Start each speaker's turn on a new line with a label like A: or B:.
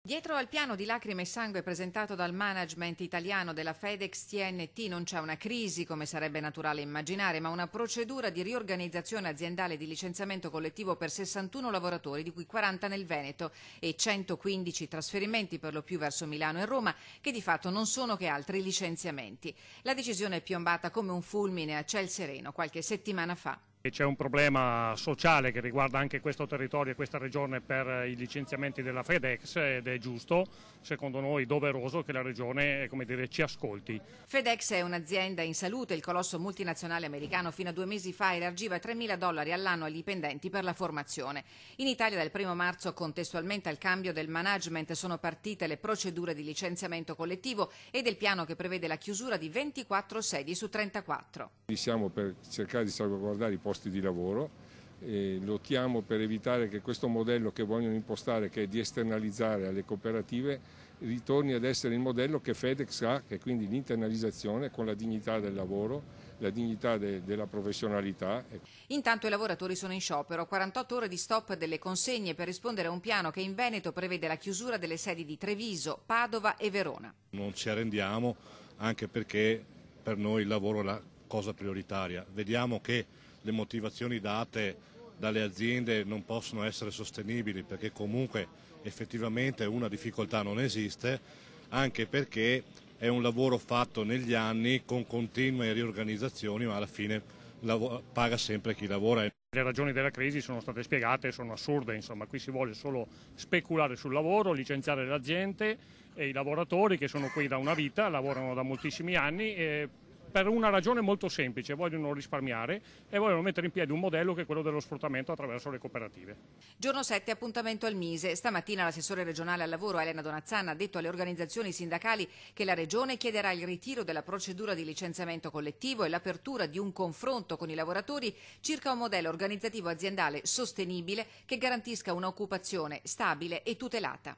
A: Dietro al piano di lacrime e sangue presentato dal management italiano della FedEx TNT non c'è una crisi, come sarebbe naturale immaginare, ma una procedura di riorganizzazione aziendale di licenziamento collettivo per 61 lavoratori, di cui 40 nel Veneto, e 115 trasferimenti per lo più verso Milano e Roma, che di fatto non sono che altri licenziamenti. La decisione è piombata come un fulmine a ciel sereno qualche settimana fa.
B: C'è un problema sociale che riguarda anche questo territorio e questa regione per i licenziamenti della FedEx ed è giusto, secondo noi doveroso, che la regione ci ascolti.
A: FedEx è un'azienda in salute, il colosso multinazionale americano fino a 2 mesi fa elargiva $3.000 all'anno agli dipendenti per la formazione. In Italia dal 1 marzo, contestualmente al cambio del management, sono partite le procedure di licenziamento collettivo e del piano che prevede la chiusura di 24 sedi su 34.
C: Siamo per cercare di salvaguardare i posti di lavoro e lottiamo per evitare che questo modello che vogliono impostare, che è di esternalizzare alle cooperative, ritorni ad essere il modello che FedEx ha, che è quindi l'internalizzazione con la dignità del lavoro, la dignità della professionalità.
A: Intanto i lavoratori sono in sciopero, 48 ore di stop delle consegne per rispondere a un piano che in Veneto prevede la chiusura delle sedi di Treviso, Padova e Verona.
D: Non ci arrendiamo, anche perché per noi il lavoro è la cosa prioritaria. Vediamo che le motivazioni date dalle aziende non possono essere sostenibili, perché comunque effettivamente una difficoltà non esiste, anche perché è un lavoro fatto negli anni con continue riorganizzazioni, ma alla fine paga sempre chi lavora.
B: Le ragioni della crisi sono state spiegate, sono assurde, insomma, qui si vuole solo speculare sul lavoro, licenziare la gente e i lavoratori che sono qui da una vita, lavorano da moltissimi anni per una ragione molto semplice: vogliono risparmiare e vogliono mettere in piedi un modello che è quello dello sfruttamento attraverso le cooperative.
A: Giorno 7, appuntamento al Mise. Stamattina l'assessore regionale al lavoro Elena Donazzana ha detto alle organizzazioni sindacali che la Regione chiederà il ritiro della procedura di licenziamento collettivo e l'apertura di un confronto con i lavoratori circa un modello organizzativo aziendale sostenibile che garantisca un'occupazione stabile e tutelata.